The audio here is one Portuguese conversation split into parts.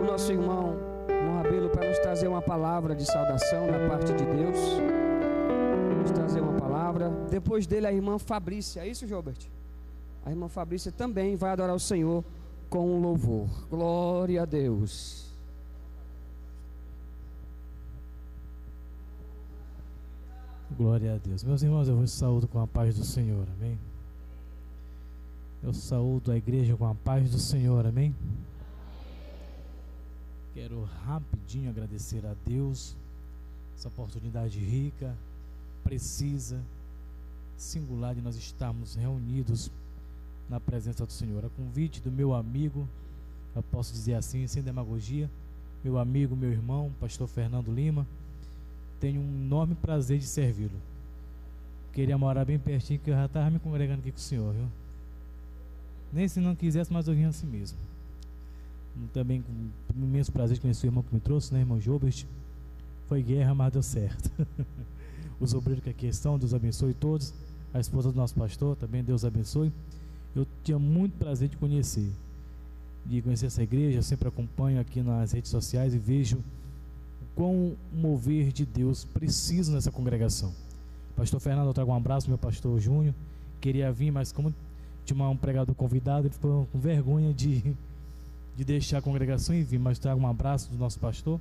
nosso irmão Rabelo para nos trazer uma palavra de saudação da parte de Deus. Nos trazer uma palavra. Depois dele a irmã Fabrícia, é isso, Gilbert? A irmã Fabrícia também vai adorar o Senhor com um louvor. Glória a Deus. Glória a Deus. Meus irmãos, eu vos saúdo com a paz do Senhor, amém? Eu saúdo a igreja com a paz do Senhor, amém? Quero rapidinho agradecer a Deus essa oportunidade rica, precisa, singular de nós estarmos reunidos na presença do Senhor. A convite do meu amigo, eu posso dizer assim, sem demagogia, meu amigo, meu irmão, pastor Fernando Lima. Tenho um enorme prazer de servi-lo. Queria morar bem pertinho, que eu já estava me congregando aqui com o Senhor, viu? Nem se não quisesse, mas eu vim assim mesmo. Também com um imenso prazer de conhecer o irmão que me trouxe, né, irmão Gilbert? Foi guerra, mas deu certo. Os obreiros que aqui estão, Deus abençoe todos. A esposa do nosso pastor, também Deus abençoe. Eu tinha muito prazer de conhecer essa igreja. Eu sempre acompanho aqui nas redes sociais e vejo o quão mover de Deus precisa nessa congregação. Pastor Fernando, eu trago um abraço, meu pastor Júnior. Queria vir, mas como tinha um pregador convidado, ele ficou com vergonha de deixar a congregação e vir, mas trago um abraço do nosso pastor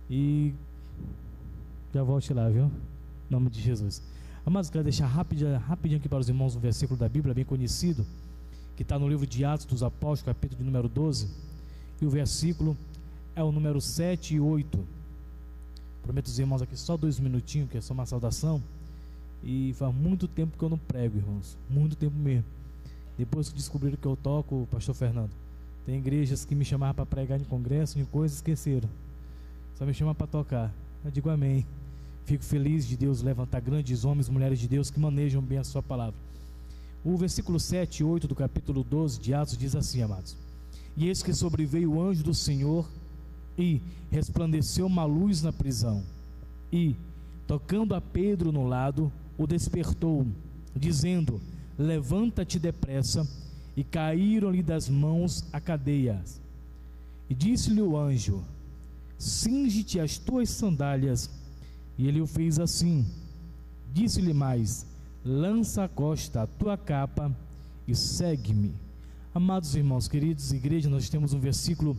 e já volte lá, viu? Em nome de Jesus. Mas quero deixar rapidinho aqui para os irmãos um versículo da Bíblia bem conhecido, que está no livro de Atos dos Apóstolos, capítulo de número 12, e o versículo é o número 7 e 8. Prometo aos irmãos aqui só 2 minutinhos, que é só uma saudação, e faz muito tempo que eu não prego, irmãos, muito tempo mesmo. Depois que descobriram que eu toco, pastor Fernando, tem igrejas que me chamavam para pregar em congresso, em coisas, esqueceram. Só me chamam para tocar. Eu digo amém. Fico feliz de Deus levantar grandes homens e mulheres de Deus que manejam bem a sua palavra. O versículo 7 e 8 do capítulo 12 de Atos diz assim, amados: E eis que sobreveio o anjo do Senhor, e resplandeceu uma luz na prisão, e, tocando a Pedro no lado, o despertou, dizendo: Levanta-te depressa. E caíram-lhe das mãos a cadeias. E disse-lhe o anjo: Cinge-te as tuas sandálias. E ele o fez assim. Disse-lhe mais: Lança à costa a tua capa e segue-me. Amados irmãos, queridos, igreja, nós temos um versículo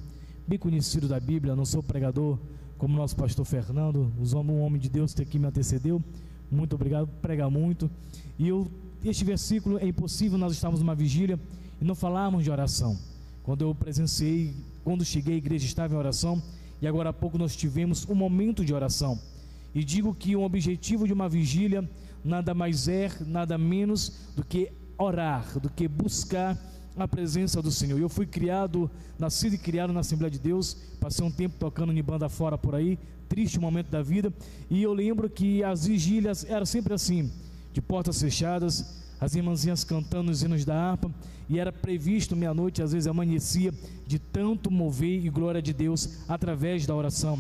bem conhecido da Bíblia. Eu não sou pregador como nosso pastor Fernando, um homem de Deus que aqui me antecedeu. Muito obrigado, prega muito. Este versículo, é impossível nós estarmos numa vigília e não falarmos de oração. Quando eu presenciei, quando cheguei, a igreja estava em oração, e agora há pouco nós tivemos um momento de oração. E digo que o objetivo de uma vigília nada mais é, nada menos do que orar, do que buscar a presença do Senhor. Eu fui nascido e criado na Assembleia de Deus, passei um tempo tocando em banda fora por aí, triste momento da vida, e eu lembro que as vigílias eram sempre assim, de portas fechadas, as irmãzinhas cantando os hinos da harpa, e era previsto meia-noite, às vezes amanhecia, de tanto mover e glória de Deus através da oração.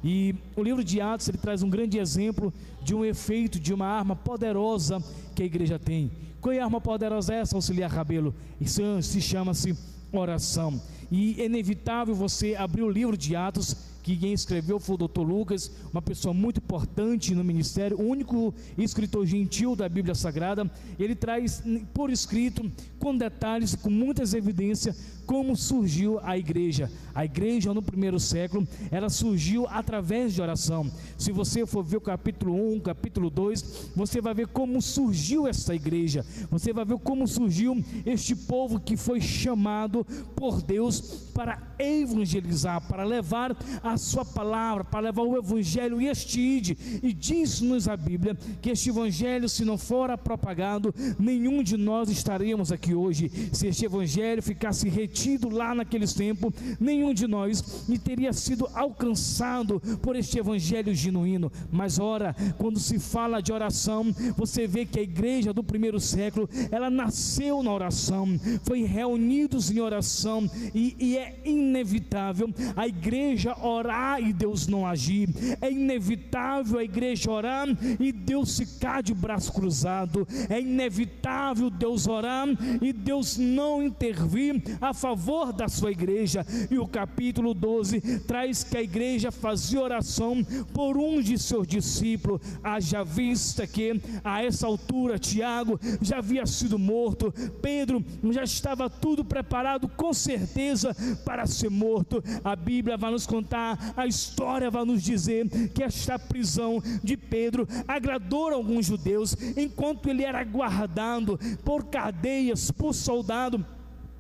E o livro de Atos, ele traz um grande exemplo de um efeito, de uma arma poderosa que a igreja tem. Qual é a arma poderosa essa, auxiliar Rabelo? Isso chama-se oração. E é inevitável você abrir o livro de Atos, que quem escreveu foi o Dr. Lucas, uma pessoa muito importante no ministério, o único escritor gentil da Bíblia Sagrada. Ele traz por escrito, com detalhes, com muitas evidências, como surgiu a igreja. A igreja no primeiro século, ela surgiu através de oração. Se você for ver o capítulo 1, capítulo 2, você vai ver como surgiu essa igreja, você vai ver como surgiu este povo que foi chamado por Deus para evangelizar, para levar a sua palavra, para levar o evangelho, e diz-nos a Bíblia que este evangelho, se não for propagado, nenhum de nós estaríamos aqui hoje. Se este evangelho ficasse retido lá naqueles tempos, nenhum de nós teria sido alcançado por este evangelho genuíno. Mas ora, quando se fala de oração, você vê que a igreja do primeiro século, ela nasceu na oração, foi reunidos em oração, e é inevitável a igreja orar e Deus não agir. É inevitável a igreja orar e Deus ficar de braço cruzado. É inevitável Deus orar e Deus não intervir a favor favor da sua igreja. E o capítulo 12 traz que a igreja fazia oração por um de seus discípulos, haja vista que a essa altura Tiago já havia sido morto, Pedro já estava tudo preparado com certeza para ser morto. A Bíblia vai nos contar, a história vai nos dizer que esta prisão de Pedro agradou a alguns judeus, enquanto ele era guardado por cadeias, por soldado,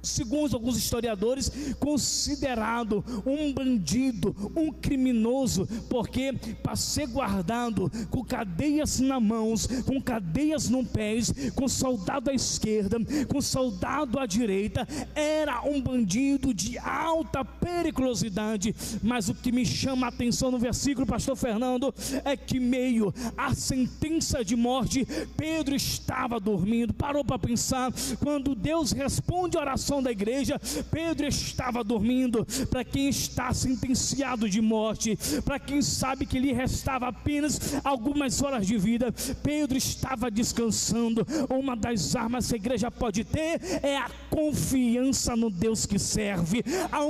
segundo alguns historiadores, considerado um bandido, um criminoso, porque para ser guardado com cadeias nas mãos, com cadeias nos pés, com soldado à esquerda, com soldado à direita, era um bandido de alta periculosidade. Mas o que me chama a atenção no versículo, pastor Fernando, é que meio à sentença de morte, Pedro estava dormindo. Parou para pensar? Quando Deus responde a oração da igreja, Pedro estava dormindo. Para quem está sentenciado de morte, para quem sabe que lhe restava apenas algumas horas de vida, Pedro estava descansando. Uma das armas que a igreja pode ter é a confiança no Deus que serve.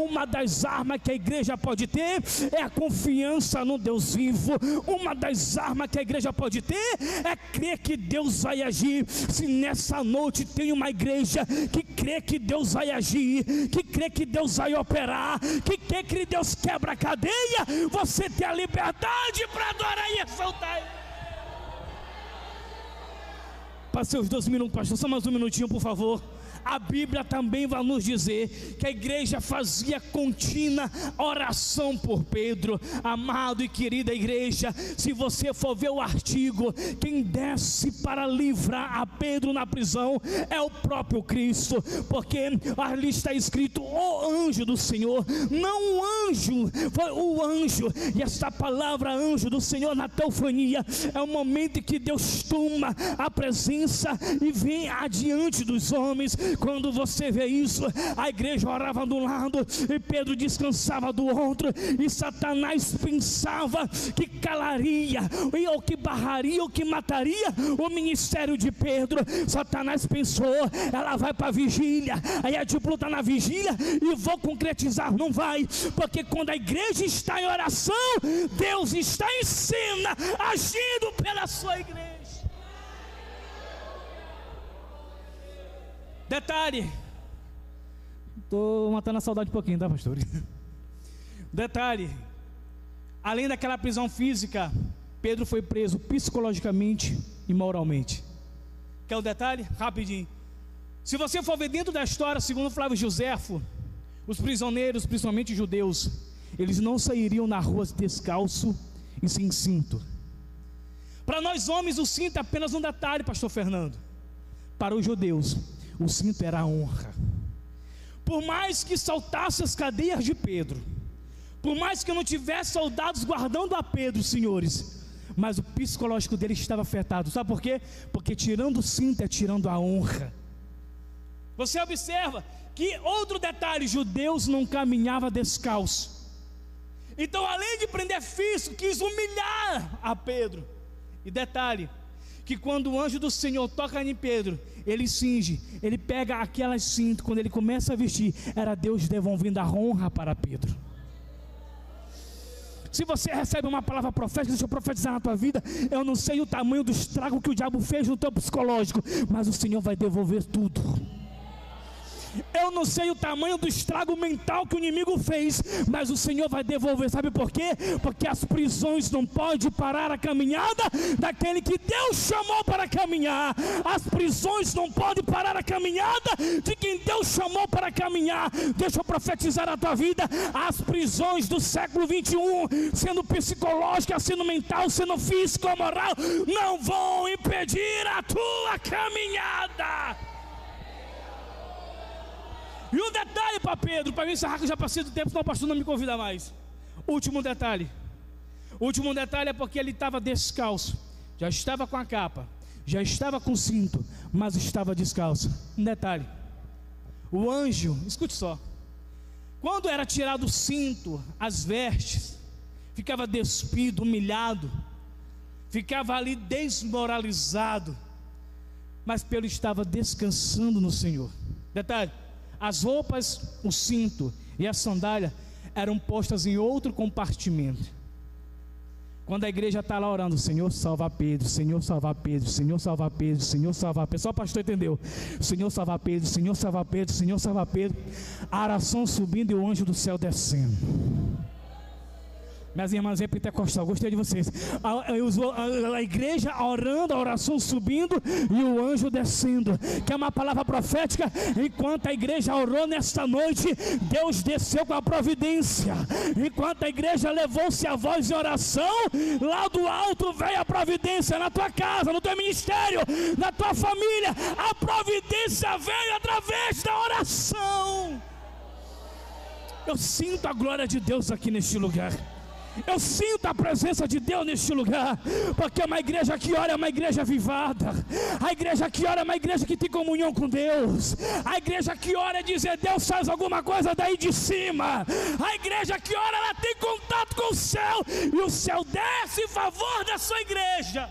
Uma das armas que a igreja pode ter é a confiança no Deus vivo. Uma das armas que a igreja pode ter é crer que Deus vai agir. Se nessa noite tem uma igreja que crê que Deus vai agir, que crê que Deus vai operar, que crê que Deus quebra a cadeia, você tem a liberdade para adorar e exaltar. Passei os 2 minutos, pastor, só mais um minutinho, por favor. A Bíblia também vai nos dizer que a igreja fazia contínua oração por Pedro. Amado e querida igreja, se você for ver o artigo, quem desce para livrar a Pedro na prisão é o próprio Cristo, porque ali está escrito o anjo do Senhor, não o anjo, foi o anjo. E esta palavra anjo do Senhor na teofania é o momento em que Deus toma a presença e vem adiante dos homens. Quando você vê isso, a igreja orava de um lado e Pedro descansava do outro, e Satanás pensava que calaria, ou que barraria, ou que mataria o ministério de Pedro. Satanás pensou, ela vai para a vigília, aí a discípula está na vigília e vou concretizar. Não vai, porque quando a igreja está em oração, Deus está em cena, agindo pela sua igreja. Detalhe, estou matando a saudade um pouquinho, tá, pastor? Detalhe, além daquela prisão física, Pedro foi preso psicologicamente e moralmente. Quer o detalhe? Rapidinho. Se você for ver dentro da história, segundo Flávio Joséfo, os prisioneiros, principalmente judeus, eles não sairiam na rua descalço e sem cinto. Para nós homens, o cinto é apenas um detalhe, pastor Fernando. Para os judeus, o cinto era a honra. Por mais que saltasse as cadeias de Pedro, por mais que não tivesse soldados guardando a Pedro, senhores, mas o psicológico dele estava afetado. Sabe por quê? Porque tirando o cinto é tirando a honra. Você observa que, outro detalhe, judeus não caminhavam descalço. Então, além de prender físico, quis humilhar a Pedro. E detalhe, que quando o anjo do Senhor toca em Pedro, ele cinge, ele pega aquelas cintas, quando ele começa a vestir, era Deus devolvendo a honra para Pedro. Se você recebe uma palavra profética, deixa eu profetizar na tua vida. Eu não sei o tamanho do estrago que o diabo fez no teu psicológico, mas o Senhor vai devolver tudo. Eu não sei o tamanho do estrago mental que o inimigo fez, mas o Senhor vai devolver. Sabe por quê? Porque as prisões não podem parar a caminhada daquele que Deus chamou para caminhar. As prisões não podem parar a caminhada de quem Deus chamou para caminhar. Deixa eu profetizar a tua vida. As prisões do século 21, sendo psicológica, sendo mental, sendo física ou moral, não vão impedir a tua caminhada. E um detalhe para Pedro, para mim encerrar, que eu já passei do tempo, senão o pastor não me convida mais. Último detalhe é porque ele estava descalço, já estava com a capa, já estava com o cinto, mas estava descalço. Um detalhe, o anjo, escute só, quando era tirado o cinto, as vestes, ficava despido, humilhado, ficava ali desmoralizado, mas Pedro estava descansando no Senhor. Detalhe, As roupas, o cinto e a sandália eram postas em outro compartimento. Quando a igreja está lá orando, Senhor salva Pedro, Senhor salva Pedro, Senhor salva Pedro, Senhor salva Pedro. Só o pastor entendeu. Senhor salva Pedro, Senhor salva Pedro, Senhor salva Pedro. A oração subindo e o anjo do céu descendo. Minhas irmãs pentecostal, gostei de vocês. A igreja orando, a oração subindo e o anjo descendo. Que é uma palavra profética. Enquanto a igreja orou nesta noite, Deus desceu com a providência. Enquanto a igreja levou-se a voz em oração, lá do alto veio a providência na tua casa, no teu ministério, na tua família. A providência veio através da oração. Eu sinto a glória de Deus aqui neste lugar. Eu sinto a presença de Deus neste lugar, porque uma igreja que ora é uma igreja avivada. A igreja que ora é uma igreja que tem comunhão com Deus. A igreja que ora é dizer: Deus faz alguma coisa daí de cima. A igreja que ora, ela tem contato com o céu, e o céu desce em favor da sua igreja.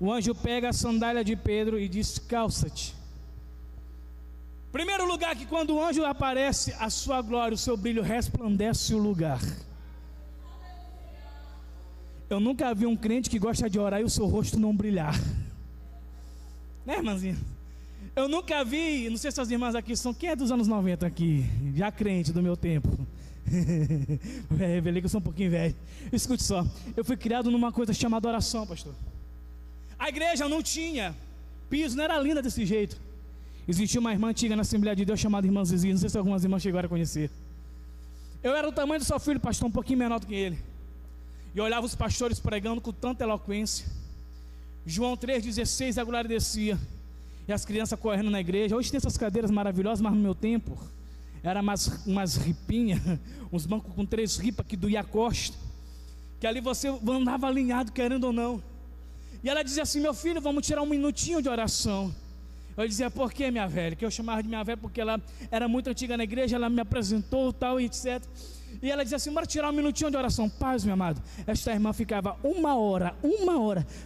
O anjo pega a sandália de Pedro e diz: calça-te. Primeiro lugar, que quando o anjo aparece, a sua glória, o seu brilho resplandece o lugar. Eu nunca vi um crente que gosta de orar e o seu rosto não brilhar, né, irmãzinha? Eu nunca vi, não sei se as irmãs aqui são, quem é dos anos 90 aqui? Já crente do meu tempo. Revelei que eu sou um pouquinho velho. Escute só, eu fui criado numa coisa chamada oração, pastor. A igreja não tinha piso, não era linda desse jeito. Existia uma irmã antiga na Assembleia de Deus chamada Irmã Zizi. Não sei se algumas irmãs chegaram a conhecer. Eu era o tamanho do seu filho, pastor, um pouquinho menor do que ele. E eu olhava os pastores pregando com tanta eloquência. João 3,16, a glória descia. E as crianças correndo na igreja. Hoje tem essas cadeiras maravilhosas, mas no meu tempo era umas ripinhas, uns bancos com 3 ripas que doía a costa. Que ali você andava alinhado, querendo ou não. E ela dizia assim: meu filho, vamos tirar um minutinho de oração. Eu dizia: por que, minha velha? Que eu chamava de minha velha porque ela era muito antiga na igreja, ela me apresentou tal e etc. E ela dizia assim: bora tirar um minutinho de oração. Paz, meu amado. Esta irmã ficava uma hora,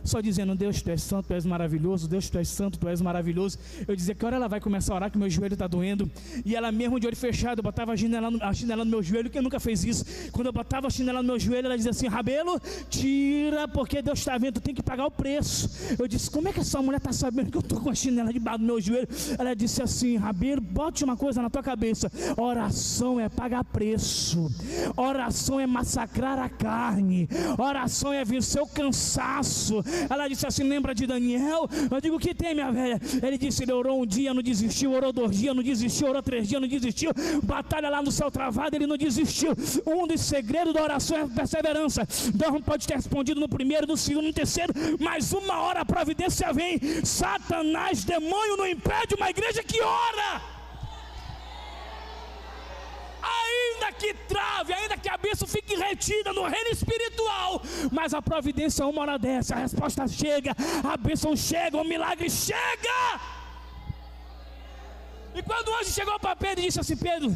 só dizendo: Deus, tu és santo, tu és maravilhoso. Deus, tu és santo, tu és maravilhoso. Eu dizia: que hora ela vai começar a orar, que meu joelho está doendo. E ela mesmo de olho fechado, eu botava a chinela no meu joelho. Quem nunca fez isso? Quando eu botava a chinela no meu joelho, ela dizia assim: Rabelo, tira, porque Deus está vendo, tu tem que pagar o preço. Eu disse: como é que essa mulher está sabendo que eu estou com a chinela debaixo do meu joelho? Ela disse assim: Rabelo, bote uma coisa na tua cabeça: oração é pagar preço. Oração é massacrar a carne. Oração é vencer o cansaço. Ela disse assim: lembra de Daniel? Eu digo: o que tem, minha velha? Ele disse: ele orou um dia, não desistiu. Orou 2 dias, não desistiu. Orou 3 dias, não desistiu. Batalha lá no céu travado, ele não desistiu. Um dos segredos da oração é a perseverança. Deus não pode ter respondido no primeiro, no segundo, no terceiro, mas uma hora a providência vem. Satanás, demônio, não impede uma igreja que ora. Ainda que trave, ainda que a bênção fique retida no reino espiritual, mas a providência uma hora desce, a resposta chega, a bênção chega, o milagre chega. E quando o anjo chegou para Pedro e disse assim: Pedro,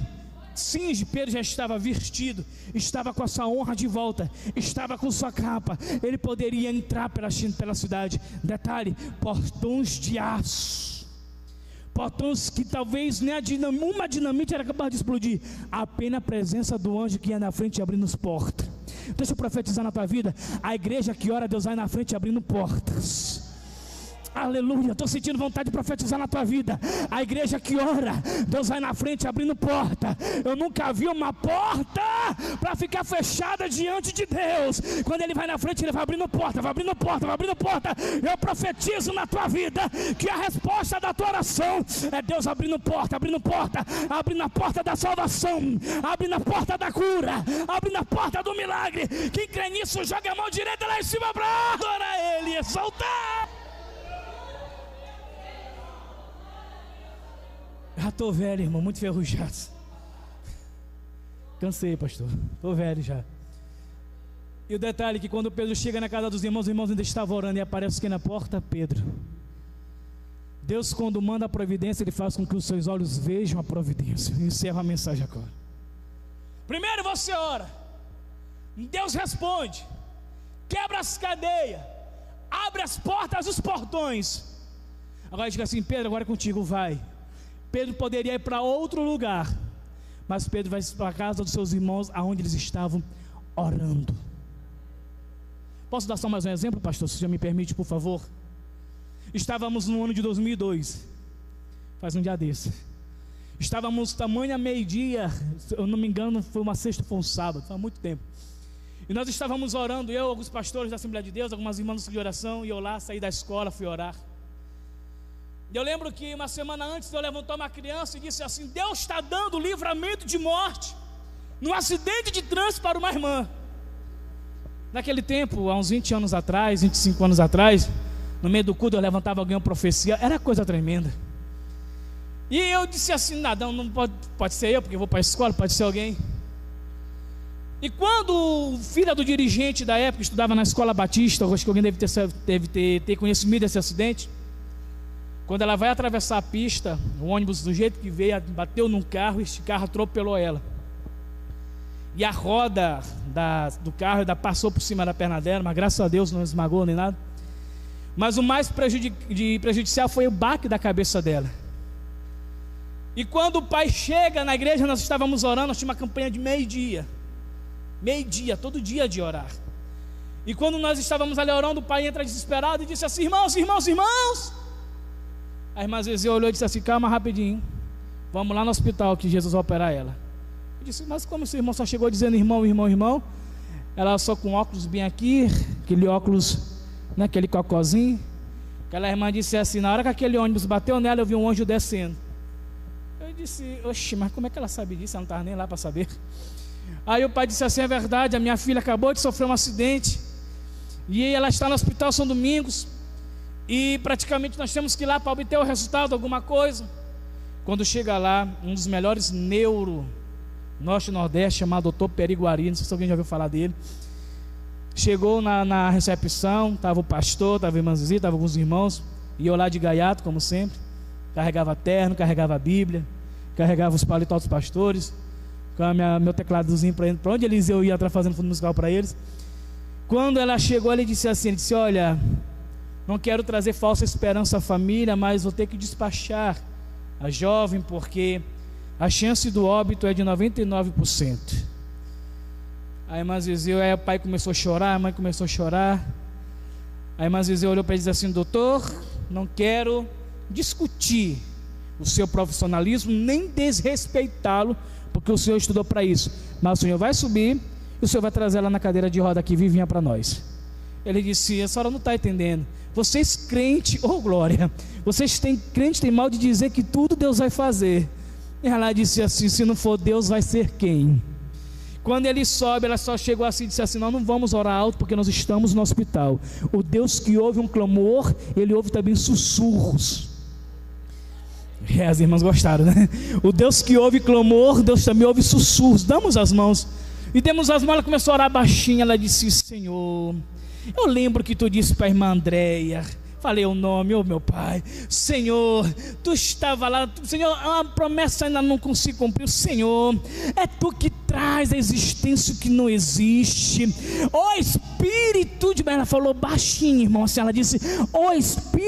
cinge. Pedro já estava vestido, estava com a sua honra de volta, estava com sua capa, ele poderia entrar pela cidade. Detalhe: portões de aço, portões que talvez nem uma dinamite era capaz de explodir, apenas a presença do anjo que ia na frente abrindo as portas. Deixa eu profetizar na tua vida: a igreja que ora, Deus vai na frente abrindo portas. Aleluia, estou sentindo vontade de profetizar na tua vida. A igreja que ora, Deus vai na frente abrindo porta. Eu nunca vi uma porta para ficar fechada diante de Deus. Quando Ele vai na frente, Ele vai abrindo porta, vai abrindo porta, vai abrindo porta. Eu profetizo na tua vida que a resposta da tua oração é Deus abrindo porta, abrindo a porta da salvação, abrindo a porta da cura, abrindo a porta do milagre. Quem crê nisso, joga a mão direita lá em cima para adorar Ele e exaltar. Já estou velho, irmão, muito ferrujado. Cansei, pastor, estou velho já. E o detalhe é que quando Pedro chega na casa dos irmãos, os irmãos ainda estavam orando e aparece aqui na porta Pedro. Deus, quando manda a providência, Ele faz com que os seus olhos vejam a providência. Eu encerro a mensagem agora. Primeiro você ora, Deus responde. quebra as cadeias, abre as portas, os portões. Agora diga assim: Pedro, agora é contigo, vai. Pedro poderia ir para outro lugar, mas Pedro vai para a casa dos seus irmãos, aonde eles estavam orando. Posso dar só mais um exemplo, pastor, se já me permite, por favor? Estávamos no ano de 2002, faz um dia desse. Estávamos tamanho a meio-dia, se eu não me engano, foi uma sexta, foi um sábado, faz muito tempo. E nós estávamos orando, eu, alguns pastores da Assembleia de Deus, algumas irmãs de oração, e eu lá saí da escola, fui orar. E eu lembro que uma semana antes eu levantou uma criança e disse assim: Deus está dando livramento de morte num acidente de trânsito para uma irmã. Naquele tempo, há uns 20 anos atrás, 25 anos atrás, no meio do culto eu levantava alguém uma profecia, era coisa tremenda. E eu disse assim: nada, não pode ser eu, porque eu vou para a escola, pode ser alguém. E quando filha do dirigente da época estudava na escola batista, eu acho que alguém deve ter conhecimento desse acidente. Quando ela vai atravessar a pista, o ônibus do jeito que veio, bateu num carro, e este carro atropelou ela. E a roda do carro ainda passou por cima da perna dela, mas graças a Deus não esmagou nem nada. Mas o mais prejudicial foi o baque da cabeça dela. E quando o pai chega na igreja, nós estávamos orando, nós tínhamos uma campanha de meio-dia, todo dia de orar. E quando nós estávamos ali orando, o pai entra desesperado e disse assim: irmãos, irmãos, irmãos. A irmã Zezé olhou e disse assim: calma rapidinho, vamos lá no hospital que Jesus vai operar ela. Eu disse: mas como esse irmão só chegou dizendo irmão, irmão, irmão? Ela só com óculos bem aqui, aquele óculos, né, aquele cocôzinho. Aquela irmã disse assim: na hora que aquele ônibus bateu nela, eu vi um anjo descendo. Eu disse: oxe, mas como é que ela sabe disso? Ela não estava nem lá para saber. Aí o pai disse assim: é verdade, a minha filha acabou de sofrer um acidente e ela está no hospital São Domingos, e praticamente nós temos que ir lá para obter o resultado, alguma coisa. Quando chega lá, um dos melhores neuro Norte e Nordeste, chamado Dr. Periguari, não sei se alguém já ouviu falar dele. Chegou na recepção, estava o pastor, estava a irmã Zizi, estava alguns irmãos, e eu lá de gaiato, como sempre, carregava terno, carregava a Bíblia, carregava os paletos dos pastores, com meu tecladozinho para onde eles eu ia estar fazendo fundo musical para eles. Quando ela chegou, ele disse assim: olha, não quero trazer falsa esperança à família, mas vou ter que despachar a jovem, porque a chance do óbito é de 99%. A irmã Zezé, aí o pai começou a chorar, a mãe começou a chorar. A irmã Zezé olhou para ele e disse assim: doutor, não quero discutir o seu profissionalismo, nem desrespeitá-lo, porque o senhor estudou para isso, mas o senhor vai subir e o senhor vai trazer ela na cadeira de roda aqui, vivinha para nós. Ele disse: a senhora não está entendendo, vocês crentes, oh glória, vocês crentes têm mal de dizer que tudo Deus vai fazer. E ela disse assim: se não for Deus, vai ser quem? Quando ele sobe, ela só chegou assim e disse assim: nós não vamos orar alto porque nós estamos no hospital. O Deus que ouve um clamor, Ele ouve também sussurros. As irmãs gostaram, né? O Deus que ouve clamor, Deus também ouve sussurros. Damos as mãos. E demos as mãos, ela começou a orar baixinho. Ela disse: Senhor, eu lembro que tu disse para a irmã Andréia, falei o nome, oh meu pai, Senhor, tu estava lá, Senhor, a promessa ainda não consigo cumprir, Senhor, é tu que traz a existência que não existe, ó Espírito de... Ela falou baixinho, irmão, assim, ela disse: ó Espírito